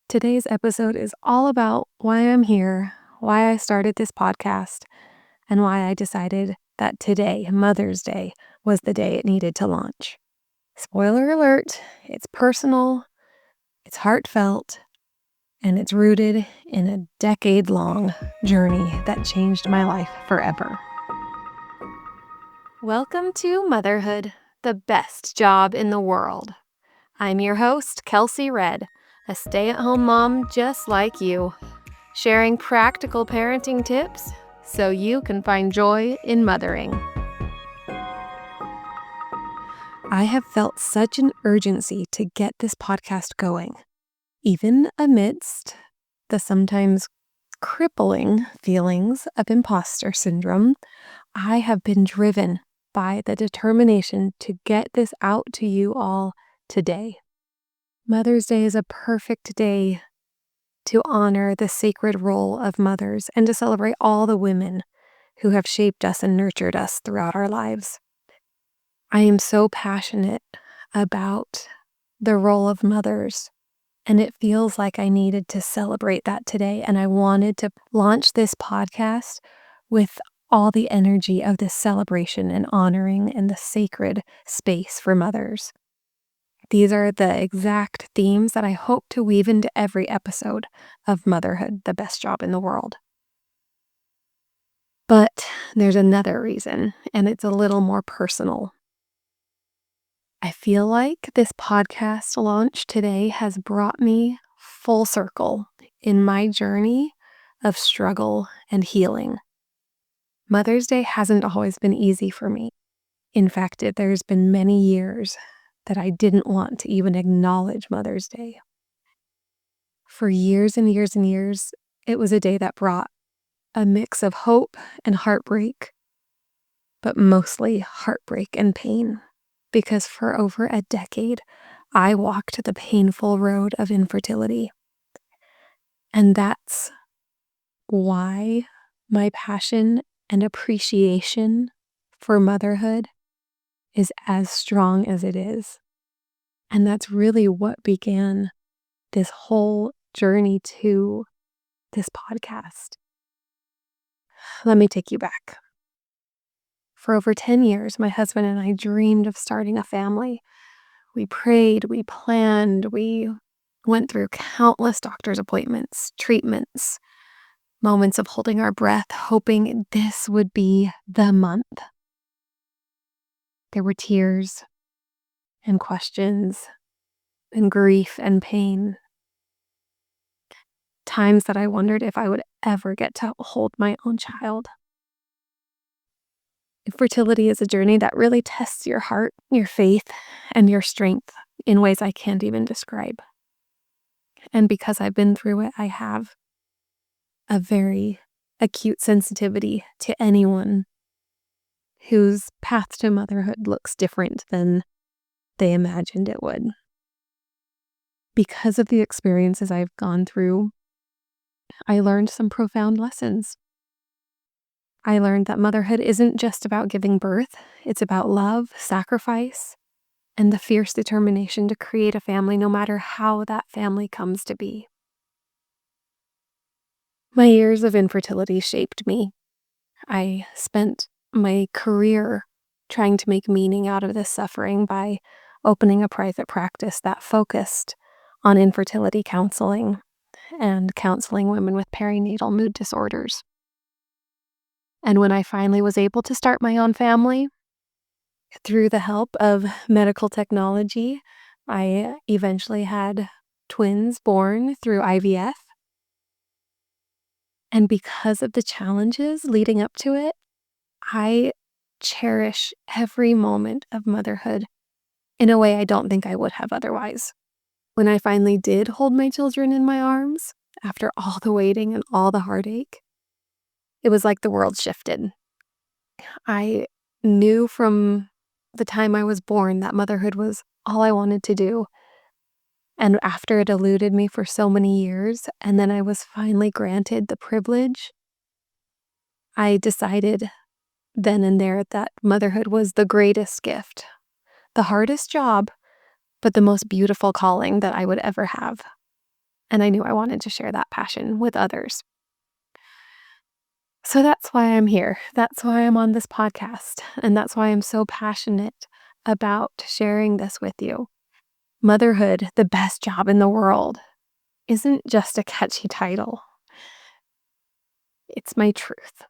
Today's episode is all about why I'm here, why I started this podcast, and why I decided that today, Mother's Day, was the day it needed to launch. Spoiler alert, it's personal, it's heartfelt, and it's rooted in a decade-long journey that changed my life forever. Welcome to Motherhood, the best job in the world. I'm your host, Kelsey Redd, a stay-at-home mom just like you, sharing practical parenting tips so you can find joy in mothering. I have felt such an urgency to get this podcast going, even amidst the sometimes crippling feelings of imposter syndrome. I have been driven by the determination to get this out to you all today. Mother's Day is a perfect day to honor the sacred role of mothers and to celebrate all the women who have shaped us and nurtured us throughout our lives. I am so passionate about the role of mothers, and it feels like I needed to celebrate that today, and I wanted to launch this podcast with all the energy of this celebration and honoring and the sacred space for mothers. These are the exact themes that I hope to weave into every episode of Motherhood, the best job in the world. But there's another reason, and it's a little more personal. I feel like this podcast launch today has brought me full circle in my journey of struggle and healing. Mother's Day hasn't always been easy for me. In fact, there's been many years that I didn't want to even acknowledge Mother's Day. For years and years and years, it was a day that brought a mix of hope and heartbreak, but mostly heartbreak and pain, because for over a decade, I walked the painful road of infertility. And that's why my passion and appreciation for motherhood is as strong as it is. And that's really what began this whole journey to this podcast. Let me take you back. For over 10 years, my husband and I dreamed of starting a family. We prayed, we planned, we went through countless doctor's appointments, treatments, moments of holding our breath, hoping this would be the month. There were tears and questions and grief and pain. Times that I wondered if I would ever get to hold my own child. Infertility is a journey that really tests your heart, your faith, and your strength in ways I can't even describe. And because I've been through it, I have a very acute sensitivity to anyone whose path to motherhood looks different than they imagined it would. Because of the experiences I've gone through, I learned some profound lessons. I learned that motherhood isn't just about giving birth, it's about love, sacrifice, and the fierce determination to create a family no matter how that family comes to be. My years of infertility shaped me. I spent my career trying to make meaning out of this suffering by opening a private practice that focused on infertility counseling and counseling women with perinatal mood disorders. And when I finally was able to start my own family, through the help of medical technology, I eventually had twins born through IVF. And because of the challenges leading up to it, I cherish every moment of motherhood in a way I don't think I would have otherwise. When I finally did hold my children in my arms, after all the waiting and all the heartache, it was like the world shifted. I knew from the time I was born that motherhood was all I wanted to do. And after it eluded me for so many years, and then I was finally granted the privilege, I decided then and there that motherhood was the greatest gift, the hardest job, but the most beautiful calling that I would ever have. And I knew I wanted to share that passion with others. So that's why I'm here. That's why I'm on this podcast. And that's why I'm so passionate about sharing this with you. Motherhood, the best job in the world, isn't just a catchy title. It's my truth.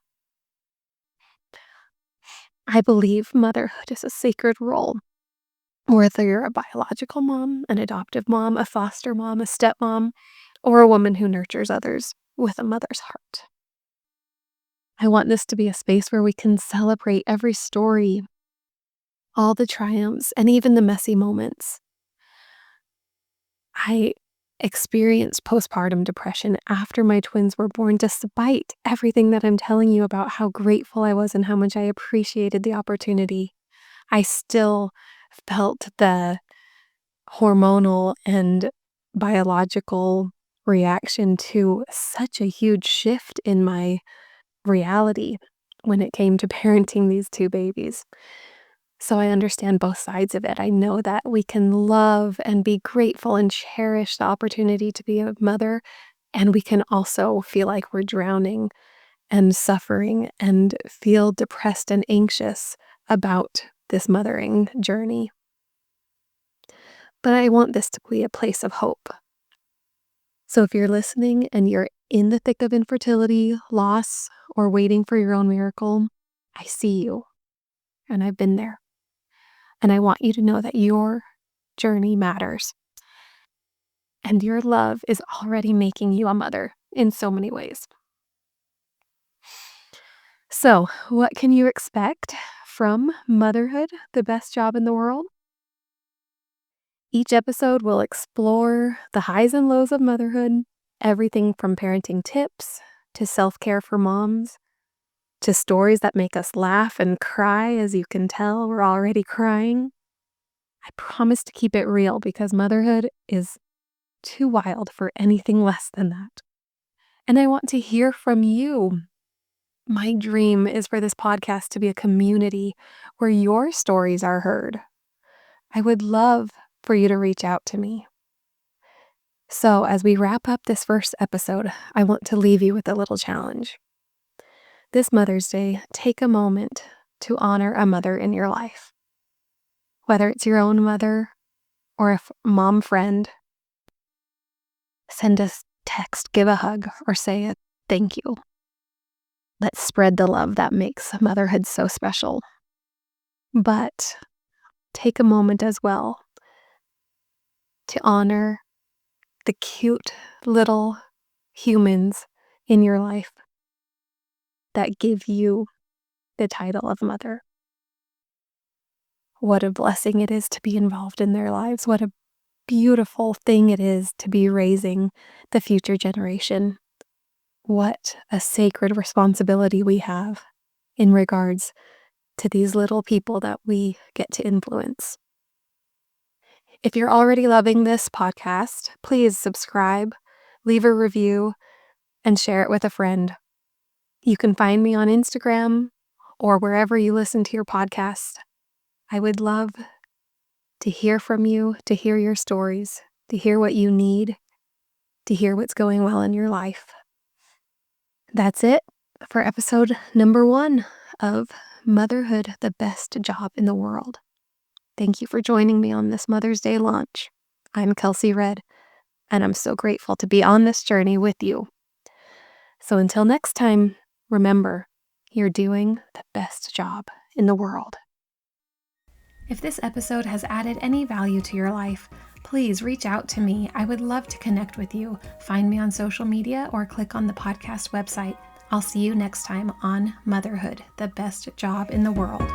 I believe motherhood is a sacred role. Whether you're a biological mom, an adoptive mom, a foster mom, a stepmom, or a woman who nurtures others with a mother's heart. I want this to be a space where we can celebrate every story, all the triumphs, and even the messy moments. I experienced postpartum depression after my twins were born, despite everything that I'm telling you about how grateful I was and how much I appreciated the opportunity. I still felt the hormonal and biological reaction to such a huge shift in my reality when it came to parenting these two babies. So I understand both sides of it. I know that we can love and be grateful and cherish the opportunity to be a mother, and we can also feel like we're drowning and suffering and feel depressed and anxious about this mothering journey. But I want this to be a place of hope. So if you're listening and you're in the thick of infertility, loss, or waiting for your own miracle, I see you, and I've been there. And I want you to know that your journey matters. And your love is already making you a mother in so many ways. So, what can you expect from motherhood, the best job in the world? Each episode will explore the highs and lows of motherhood, everything from parenting tips to self-care for moms, to stories that make us laugh and cry. As you can tell, we're already crying. I promise to keep it real because motherhood is too wild for anything less than that. And I want to hear from you. My dream is for this podcast to be a community where your stories are heard. I would love for you to reach out to me. So, as we wrap up this first episode, I want to leave you with a little challenge. This Mother's Day, take a moment to honor a mother in your life. Whether it's your own mother or a mom friend, send a text, give a hug, or say a thank you. Let's spread the love that makes motherhood so special. But take a moment as well to honor the cute little humans in your life that give you the title of mother. What a blessing it is to be involved in their lives. What a beautiful thing it is to be raising the future generation. What a sacred responsibility we have in regards to these little people that we get to influence. If you're already loving this podcast, please subscribe, leave a review, and share it with a friend. You can find me on Instagram or wherever you listen to your podcast. I would love to hear from you, to hear your stories, to hear what you need, to hear what's going well in your life. That's it for episode number 1 of Motherhood, the Best Job in the World. Thank you for joining me on this Mother's Day launch. I'm Kelsey Redd, and I'm so grateful to be on this journey with you. So until next time, remember, you're doing the best job in the world. If this episode has added any value to your life, please reach out to me. I would love to connect with you. Find me on social media or click on the podcast website. I'll see you next time on Motherhood, the Best Job in the World.